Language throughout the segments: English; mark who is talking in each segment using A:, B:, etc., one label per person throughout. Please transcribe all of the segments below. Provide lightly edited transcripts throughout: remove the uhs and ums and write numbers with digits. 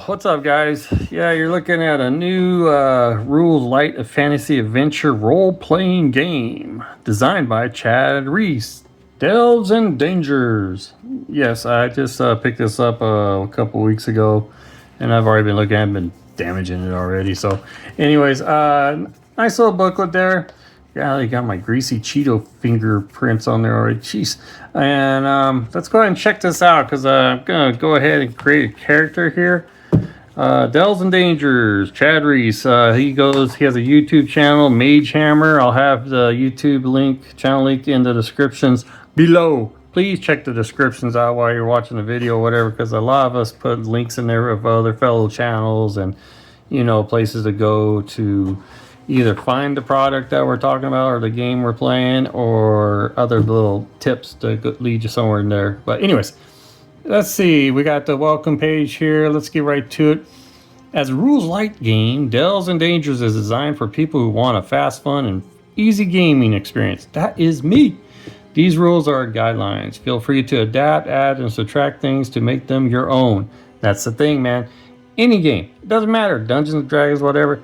A: What's up, guys? Yeah, you're looking at a new rules light fantasy adventure role-playing game designed by Chad Reese. Delves and Dangers. Yes, I just picked this up a couple weeks ago, and I've already been looking at it, been damaging it already. So, anyways, nice little booklet there. Yeah, they got my greasy Cheeto fingerprints on there already. Jeez. And let's go ahead and check this out because I'm going to go ahead and create a character here. Delves and Dangers, Chad Reese. He has a YouTube channel, Mage Hammer. I'll have the YouTube channel link in the descriptions below. Please check the descriptions out while you're watching the video or whatever, because a lot of us put links in there of other fellow channels and, places to go to either find the product that we're talking about or the game we're playing, or other little tips to lead you somewhere in there. But anyways, let's see. We got the welcome page here. Let's get right to it. As a rules light game, Delves and Dangers is designed for people who want a fast, fun, and easy gaming experience. That is me. These rules are guidelines. Feel free to adapt, add, and subtract things to make them your own. That's the thing, man. Any game, it doesn't matter. Dungeons and Dragons, whatever.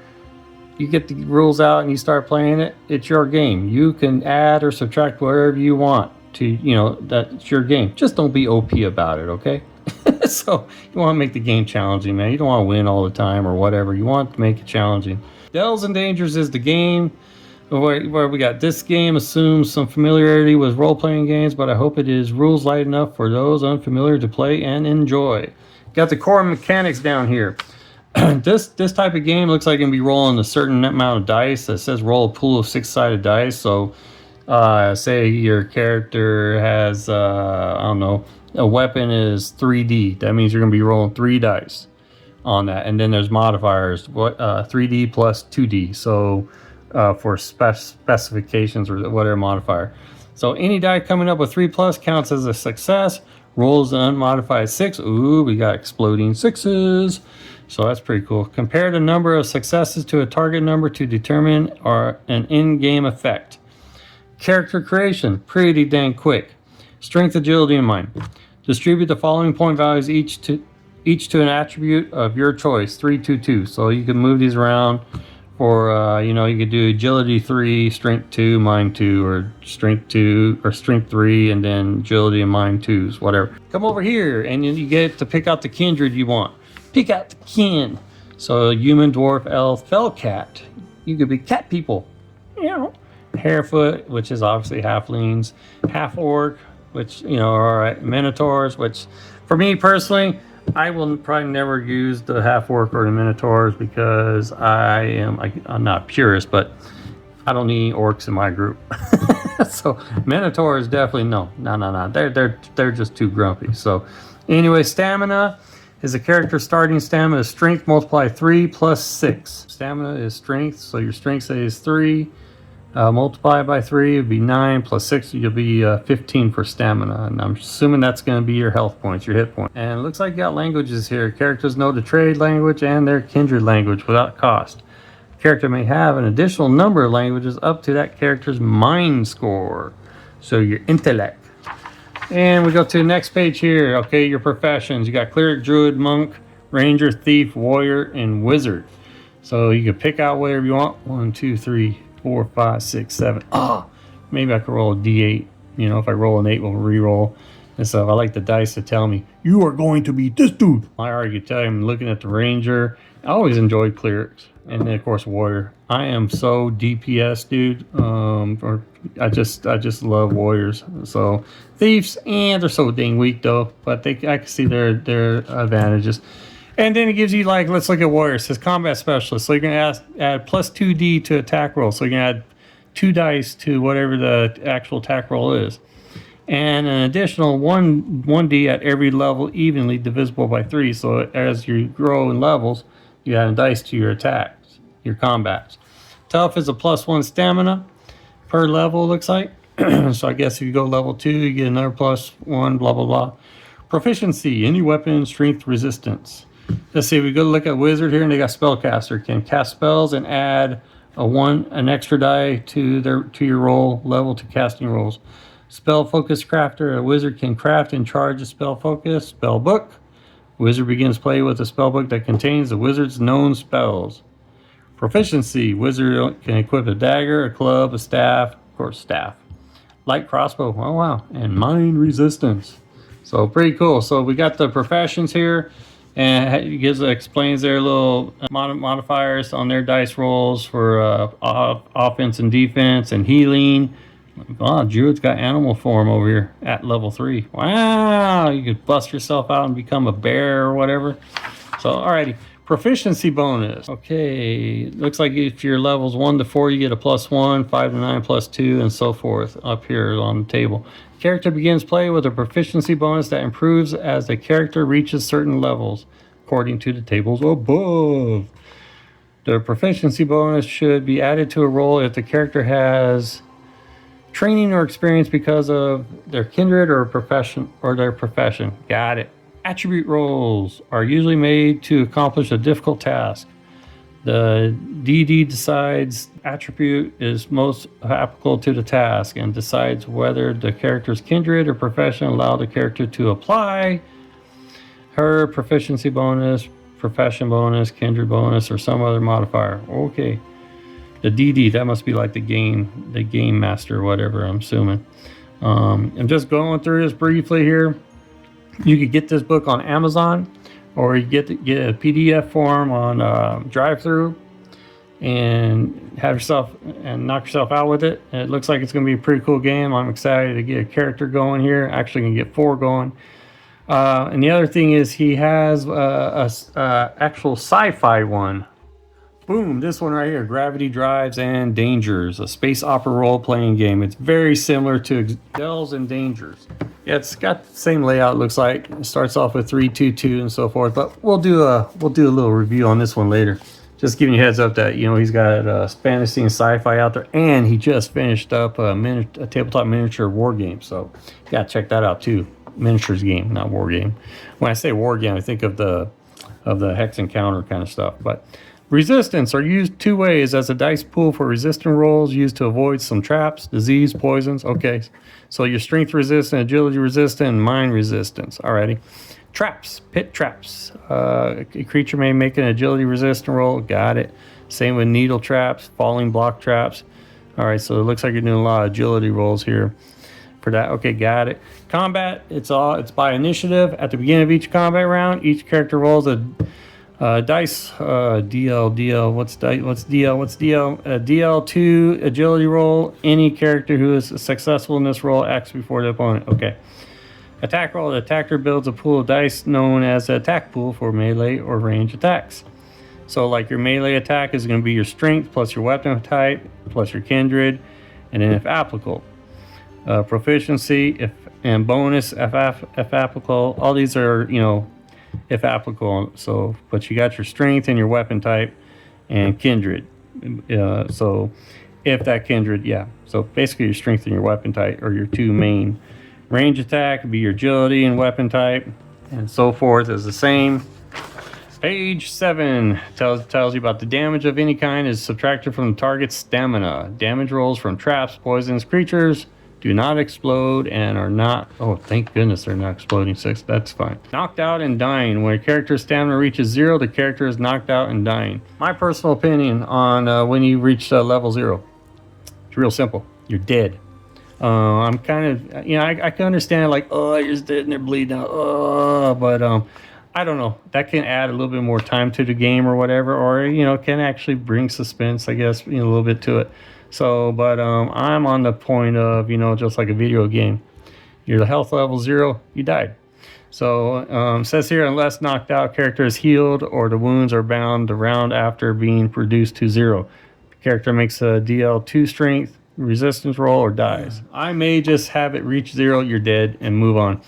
A: You get the rules out and you start playing it, it's your game. You can add or subtract whatever you want to, that's your game. Just don't be OP about it, okay? So you want to make the game challenging, man. You don't want to win all the time or whatever. You want to make it challenging. Delves and Dangers is the game where we got this game assumes some familiarity with role-playing games, but I hope it is rules light enough for those unfamiliar to play and enjoy. Got the core mechanics down here. This type of game looks like it can be rolling a certain amount of dice. It says roll a pool of 6-sided dice. So say your character has, I don't know, a weapon is 3D. That means you're going to be rolling 3 dice on that. And then there's modifiers, 3D plus 2D. So for specifications or whatever modifier. So any die coming up with 3+ counts as a success. Rolls an unmodified 6. Ooh, we got exploding 6s. So that's pretty cool. Compare the number of successes to a target number to determine an in-game effect. Character creation, pretty dang quick. Strength, agility, and mind. Distribute the following point values each to an attribute of your choice. 3, 2, 2. So you can move these around for you could do agility 3, strength 2, mind 2, or strength 2 or strength 3, and then agility and mind 2s, whatever. Come over here and then you get to pick out the kindred you want. Pick out the kin. So human, dwarf, elf, fell cat. You could be cat people. Harefoot, which is obviously halflings. Half orc, which are minotaurs. Which, for me personally, I will probably never use the half orc or the minotaurs because I'm not purist, but I don't need orcs in my group. So minotaurs definitely no. They're just too grumpy. So anyway, stamina. Is a character starting stamina is strength multiplied 3 plus 6. Stamina is strength, so your strength say is 3. Multiplied by 3 would be 9 plus 6. You'll be 15 for stamina, and I'm assuming that's going to be your health points, your hit points. And it looks like you got languages here. Characters know the trade language and their kindred language without cost. Character may have an additional number of languages up to that character's mind score, so your intellect. And we go to the next page here. Okay, your professions. You got cleric, druid, monk, ranger, thief, warrior, and wizard. So you can pick out whatever you want. 1, 2, 3, 4, 5, 6, 7. Maybe I could roll a D8. If I roll an 8, we'll re-roll. And so I like the dice to tell me, you are going to be this dude. I already could tell you, I'm looking at the ranger. I always enjoyed clerics. And then, of course, warrior. I am so DPS, dude. I just love warriors. So thieves, and they're so dang weak though. But I can see their advantages. And then it gives you let's look at warriors. It says combat specialist. So you're gonna add plus 2D to attack roll. So you're gonna add 2 dice to whatever the actual attack roll is, and an additional 1D at every level, evenly divisible by 3. So as you grow in levels, you add a dice to your attacks, your combats. Tough is a +1 stamina per level, looks like. So I guess if you go level 2, you get another +1, blah, blah, blah. Proficiency, any weapon, strength, resistance. Let's see, we go look at wizard here, and they got spellcaster. Can cast spells and add an extra die to your roll level to casting rolls. Spell focus crafter, a wizard can craft and charge a spell focus. Spell book, Wizard begins play with a spellbook that contains the wizard's known spells. Proficiency. Wizard can equip a dagger, a club, a staff, of course staff. Light crossbow. Oh wow. And mind resistance. So pretty cool. So we got the professions here, and it explains their little modifiers on their dice rolls for offense and defense and healing. Oh, Druid's got animal form over here at level 3. Wow, you could bust yourself out and become a bear or whatever. So, alrighty. Proficiency bonus. Okay, looks like if your levels 1 to 4, you get a +1, 5 to 9 +2, and so forth up here on the table. Character begins play with a proficiency bonus that improves as the character reaches certain levels, according to the tables above. The proficiency bonus should be added to a roll if the character has training or experience because of their kindred or their profession. Got it. Attribute rolls are usually made to accomplish a difficult task. The DD decides attribute is most applicable to the task and decides whether the character's kindred or profession allow the character to apply her proficiency bonus, profession bonus, kindred bonus, or some other modifier. Okay. The DD, that must be like the game master or whatever, I'm assuming. I'm just going through this briefly here. You could get this book on Amazon, or you get a PDF form on DriveThru and knock yourself out with it. It looks like it's going to be a pretty cool game. I'm excited to get a character going here. Actually, going to get 4 going. And the other thing is he has a actual sci-fi one. Boom, this one right here, Gravity Drives and Dangers, a space opera role-playing game. It's very similar to Delves and Dangers. Yeah, it's got the same layout, looks like. It starts off with 3, 2, 2, and so forth, but we'll do a little review on this one later. Just giving you a heads up that, you know, he's got fantasy and sci-fi out there, and he just finished up a tabletop miniature war game, so you gotta check that out too. Miniatures game, not war game. When I say war game, I think of the hex encounter kind of stuff, but resistance are used 2 ways as a dice pool for resistant rolls used to avoid some traps, disease, poisons. Okay, so your strength resistant, agility resistant, and mind resistance. Alrighty. Traps, pit traps. A creature may make an agility resistant roll. Got it. Same with needle traps, falling block traps. Alright, so it looks like you're doing a lot of agility rolls here for that. Okay, got it. Combat, it's by initiative. At the beginning of each combat round, each character rolls a dice, DL, what's DL? DL2 agility roll. Any character who is successful in this roll acts before the opponent. Okay. Attack roll. The attacker builds a pool of dice known as the attack pool for melee or range attacks. So like your melee attack is going to be your strength plus your weapon type plus your kindred, and then if applicable. Proficiency and bonus if applicable. All these are, you know, if applicable. So, but you got your strength and your weapon type and kindred. So if that kindred, yeah. So basically your strength and your weapon type are your 2 main. Range attack would be your agility and weapon type, and so forth is the same. Page 7 tells you about the damage of any kind is subtracted from the target's stamina. Damage rolls from traps, poisons, creatures do not explode and are not, oh thank goodness they're not exploding. 6, that's fine. Knocked out and dying. When a character's stamina reaches 0, the character is knocked out and dying. My personal opinion on when you reach level 0, it's real simple. You're dead. I'm kind of, you know, I can understand like, oh, you're just dead and they're bleeding out. Oh, but I don't know. That can add a little bit more time to the game or whatever, or, you know, can actually bring suspense, I guess, you know, a little bit to it. So, but I'm on the point of, you know, just like a video game. Your health level 0, you died. So, says here, unless knocked out, character is healed or the wounds are bound the round after being reduced to 0. The character makes a DL2 strength resistance roll or dies. I may just have it reach 0, you're dead, and move on.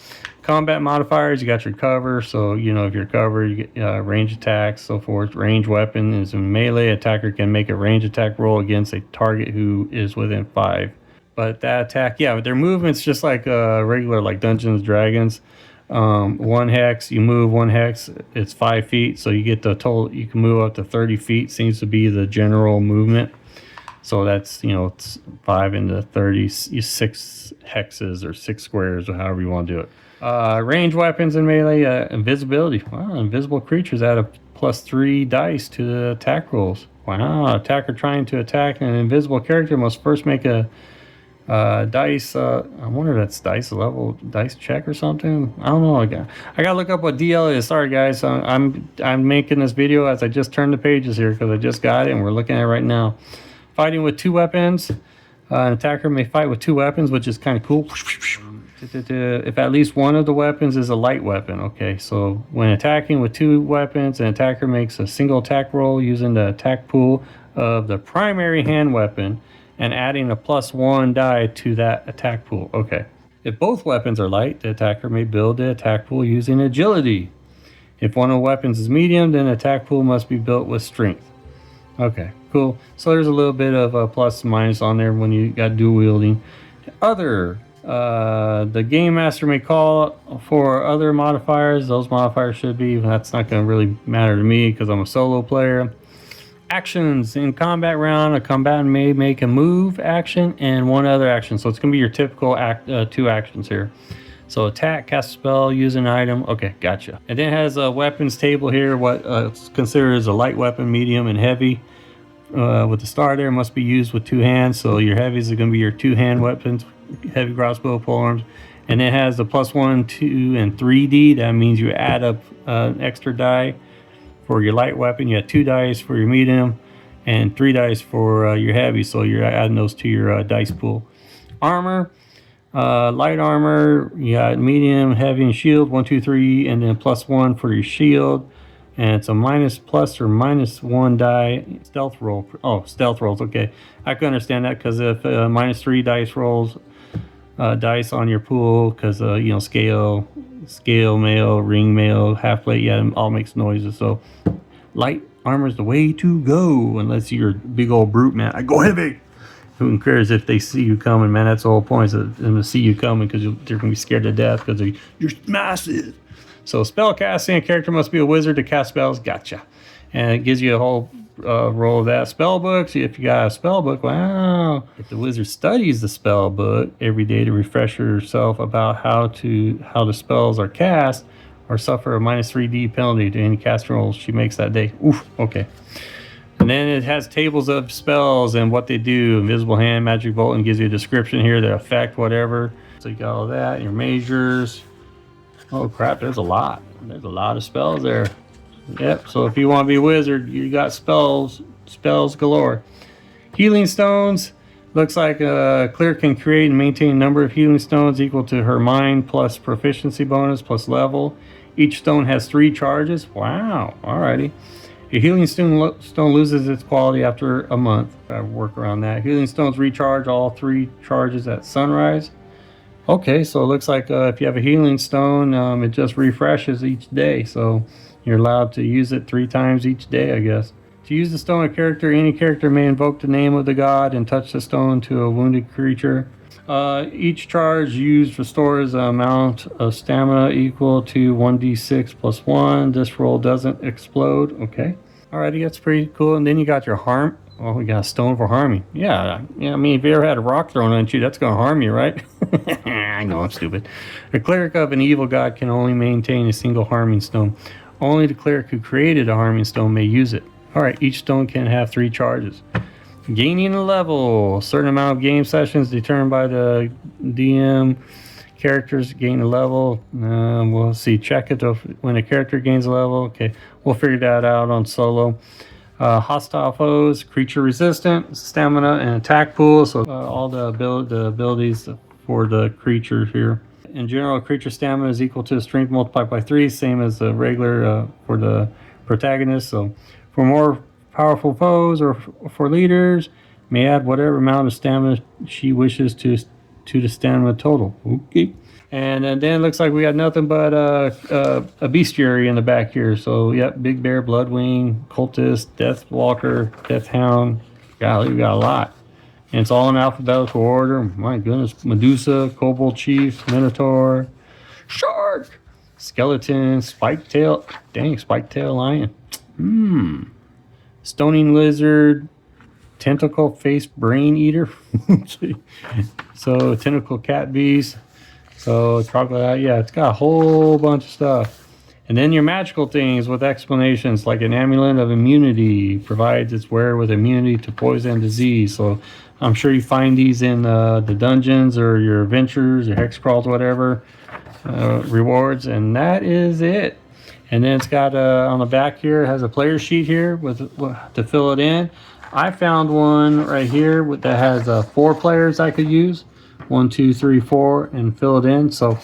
A: Combat modifiers, you got your cover, so you know if you're covered, you get range attacks, so forth. Range weapon is a melee. Attacker can make a range attack roll against a target who is within 5. But that attack, yeah, their movement's just like regular, like Dungeons & Dragons. 1 hex, you move 1 hex, it's 5 feet, so you get the total, you can move up to 30 feet, seems to be the general movement. So that's, you know, it's 5 into 36 hexes or 6 squares or however you want to do it. Range weapons and melee, invisibility. Wow, invisible creatures add a +3 dice to the attack rolls. Wow, attacker trying to attack an invisible character must first make a dice. I wonder if that's dice check or something. I don't know. I gotta look up what DL is. Sorry guys, I'm making this video as I just turned the pages here because I just got it and we're looking at it right now. Fighting with 2 weapons. An attacker may fight with 2 weapons, which is kind of cool. If at least one of the weapons is a light weapon. Okay, so when attacking with 2 weapons, an attacker makes a single attack roll using the attack pool of the primary hand weapon and adding a +1 die to that attack pool. Okay. If both weapons are light, the attacker may build the attack pool using agility. If one of the weapons is medium, then the attack pool must be built with strength. Okay, cool. So there's a little bit of a plus and minus on there when you got dual wielding. Other, the game master may call for other modifiers. Those modifiers should be, that's not going to really matter to me because I'm a solo player. Actions in combat round, a combatant may make a move action and 1 other action. So it's going to be your typical 2 actions here. So attack, cast a spell, use an item. Okay, gotcha. And then it has a weapons table here. What it's considered as a light weapon, medium, and heavy. With the star there, must be used with 2 hands. So your heavies are going to be your 2-hand weapons, heavy crossbow, polearms. And it has the +1, 2, and 3D. That means you add up an extra die for your light weapon. You have 2 dice for your medium and 3 dice for your heavy. So you're adding those to your dice pool. Armor. Light armor, you got medium, heavy, and shield, 1, 2, 3, and then +1 for your shield. And it's a -1 die stealth roll. Oh, stealth rolls. Okay, I can understand that because if -3 dice rolls, dice on your pool, because you know, scale mail, ring mail, half plate, yeah, it all makes noises. So light armor is the way to go, unless you're a big old brute man. I go heavy. Who cares if they see you coming, man? That's the whole point, is them to see you coming, because they're going to be scared to death because you're massive. So spell casting, a character must be a wizard to cast spells. Gotcha. And it gives you a whole roll of that. Spell books, if you got a spell book, wow. If the wizard studies the spell book every day to refresh herself about how the spells are cast, or suffer a -3D penalty to any casting rolls she makes that day. Oof, okay. And then it has tables of spells and what they do. Invisible Hand, Magic Bolt, and gives you a description here, the effect, whatever. So you got all that, your measures. Oh crap, there's a lot. There's a lot of spells there. Yep, so if you want to be a wizard, you got spells galore. Healing stones. Looks like a cleric can create and maintain a number of healing stones equal to her mind plus proficiency bonus plus level. Each stone has 3 charges. Wow, alrighty. A healing stone loses its quality after a month. I work around that. Healing stones recharge all 3 charges at sunrise. Okay, so it looks like if you have a healing stone, it just refreshes each day. So you're allowed to use it 3 times each day, I guess. To use the stone, any character may invoke the name of the god and touch the stone to a wounded creature. Each charge used restores an amount of stamina equal to 1d6 plus 1. This roll doesn't explode. Okay. Alrighty, that's pretty cool. And then you got your harm. Oh, we got a stone for harming. Yeah, I mean, if you ever had a rock thrown at you, that's going to harm you, right? I know, I'm stupid. A cleric of an evil god can only maintain a single harming stone. Only the cleric who created a harming stone may use it. Alright, each stone can have 3 charges. Gaining a level. A certain amount of game sessions determined by the DM. Characters gain a level. We'll see. Check it when a character gains a level. Okay, we'll figure that out on solo. Hostile foes, creature resistant, stamina, and attack pool. So all the abilities for the creature here. In general, creature stamina is equal to strength multiplied by 3, same as the regular for the protagonist. So for more powerful foes or for leaders, may add whatever amount of stamina she wishes to the stamina total. Okay. And then it looks like we got nothing but a bestiary in the back here. So, yep, Big Bear, Bloodwing, Cultist, Deathwalker, Deathhound. Golly, we got a lot. And it's all in alphabetical order. My goodness. Medusa, Kobold Chief, Minotaur, Shark, Skeleton, Spiketail. Dang, Spiketail Lion. Stoning Lizard, tentacle face brain eater. So tentacle cat bees. So chocolate, yeah, it's got a whole bunch of stuff. And then your magical things with explanations, like an amulet of immunity provides its wearer with immunity to poison and disease. So I'm sure you find these in the dungeons or your adventures, your hex crawls, whatever, rewards, and that is it. And then it's got on the back here, it has a player sheet here with to fill it in. I found one right here that has 4 players I could use. 1, 2, 3, 4, and fill it in. So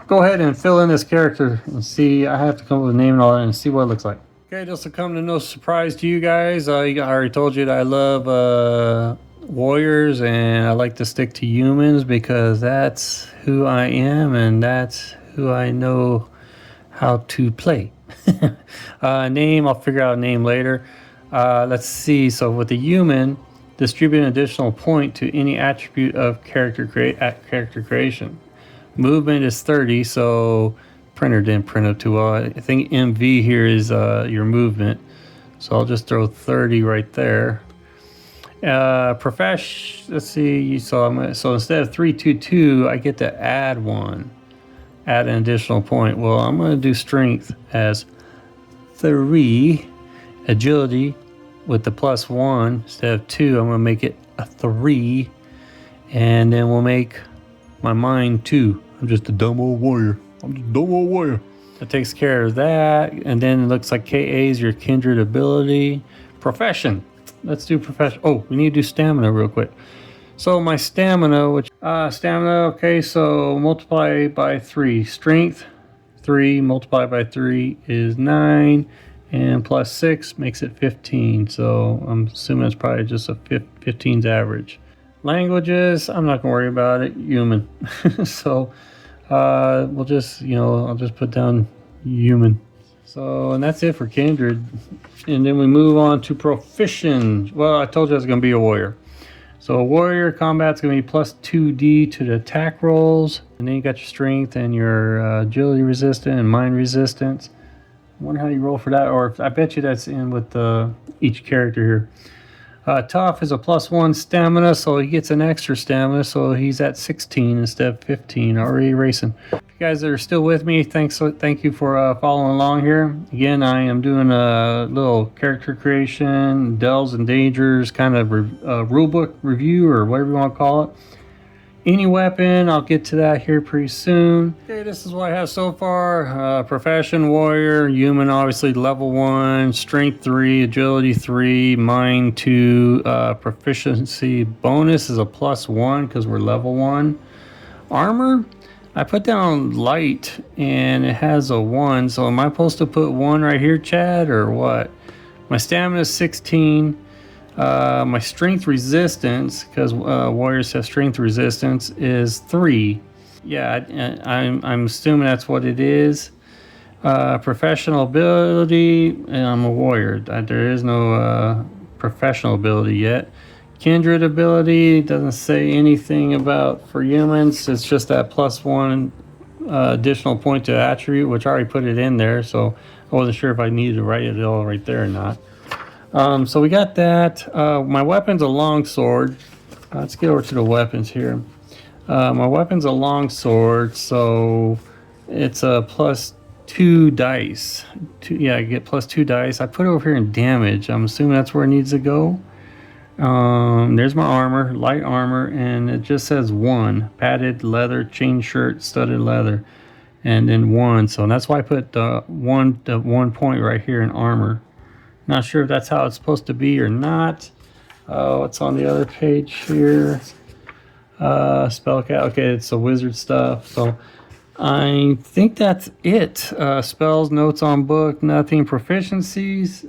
A: go ahead and fill in this character and see. I have to come up with a name and all that and see what it looks like. Okay, this will come to no surprise to you guys. I already told you that I love warriors, and I like to stick to humans because that's who I am and that's who I know how to play. Name, I'll figure out a name later. Let's see. So with the human, distribute an additional point to any attribute of character creation. Movement is 30, so printer didn't print up too well. I think MV here is your movement, so I'll just throw 30 right there. Profession, let's see, you saw so instead of 322, I get to add an additional point. Well, I'm going to do strength as 3, agility with the +1 instead of 2. I'm going to make it a 3, and then we'll make my mind 2. I'm just a dumb old warrior. That takes care of that. And then it looks like KA is your kindred ability. Profession. Let's do profession. Oh, we need to do stamina real quick. So my stamina, okay, so multiply by 3. Strength 3 multiplied by 3 is 9, and +6 makes it 15. So I'm assuming it's probably just a 15's average. Languages, I'm not gonna worry about it. Human. So we'll just, I'll just put down human. So, and that's it for kindred. And then we move on to proficient. Well, I told you I was gonna be a warrior. So a warrior combat's gonna be +2d to the attack rolls, and then you got your strength and your agility resistance and mind resistance. I wonder how you roll for that, or I bet you that's in with each character here. Tough is a +1 stamina, so he gets an extra stamina, so he's at 16 instead of 15. Already racing. If you guys are still with me, thank you for following along here. Again, I am doing a little character creation, Delves and Dangers kind of rulebook review, or whatever you want to call it. Any weapon, I'll get to that here pretty soon. Okay, this is what I have so far. Profession, warrior, human, obviously level 1, strength 3, agility 3, mind 2, proficiency bonus is a +1 because we're level 1. Armor, I put down light and it has a 1, so am I supposed to put 1 right here, Chad, or what? My stamina is 16. My strength resistance, because warriors have strength resistance, is 3. Yeah, I'm assuming that's what it is. Professional ability, and I'm a warrior. There is no professional ability yet. Kindred ability doesn't say anything about for humans. It's just that +1 additional point to attribute, which I already put it in there, so I wasn't sure if I needed to write it all right there or not. So we got that. My weapon's a longsword. Let's get over to the weapons here. My weapon's a longsword, so it's a +2 dice. I get +2 dice. I put it over here in damage. I'm assuming that's where it needs to go. There's my armor, light armor, and it just says 1. Padded leather, chain shirt, studded leather, and then 1. So that's why I put the 1 point right here in armor. Not sure if that's how it's supposed to be or not. What's on the other page here? Spellcast. Okay, it's the wizard stuff. So I think that's it. Spells, notes on book, nothing. Proficiencies.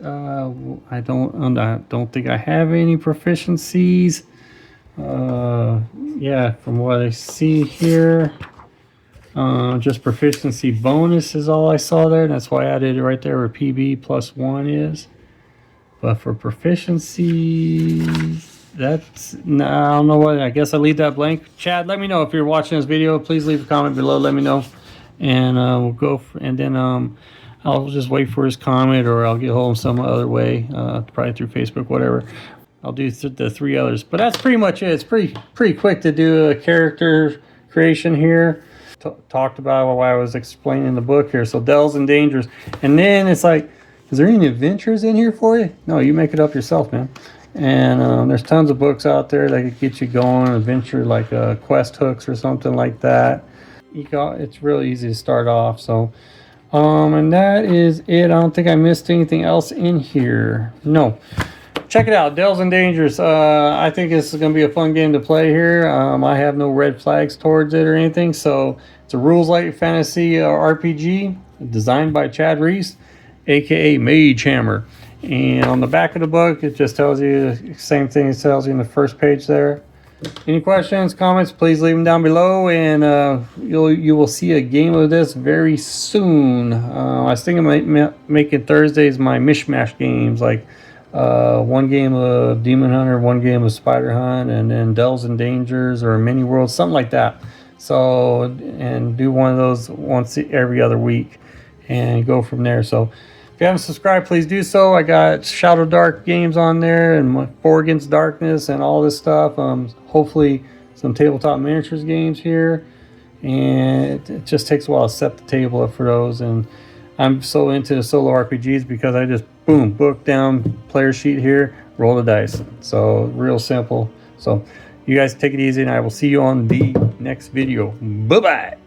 A: I don't think I have any proficiencies. Yeah, from what I see here, just proficiency bonus is all I saw there. That's why I added it right there where PB +1 is. But for proficiency, I don't know what, I guess I'll leave that blank. Chad, let me know if you're watching this video. Please leave a comment below, let me know. And we'll go, and then I'll just wait for his comment, or I'll get hold of some other way, probably through Facebook, whatever. I'll do the 3 others, but that's pretty much it. It's pretty quick to do a character creation here. Talked about while I was explaining the book here. So Delves and Dangers, and then it's like, is there any adventures in here for you? No, you make it up yourself, man. And there's tons of books out there that could get you going, adventure like quest hooks or something like that. It's really easy to start off. So, and that is it. I don't think I missed anything else in here. No. Check it out, Delves and Dangers. I think this is going to be a fun game to play here. I have no red flags towards it or anything. So it's a rules light fantasy RPG designed by Chad Reese, aka Mage Hammer. And on the back of the book, it just tells you the same thing it tells you in the first page there. Any questions, comments, please leave them down below, and you will see a game of this very soon. I was thinking of making Thursdays my mishmash games, like one game of Demon Hunter, one game of Spider Hunt, and then Delves and Dangers or Mini Worlds, something like that. So, and do one of those once every other week and go from there. So if you haven't subscribed, please do so. I got Shadow Dark games on there and 4 Against Darkness and all this stuff. Hopefully some tabletop miniatures games here. And it just takes a while to set the table up for those. And I'm so into the solo RPGs because I just, boom, book down, player sheet here, roll the dice. So real simple. So you guys take it easy, and I will see you on the next video. Bye-bye.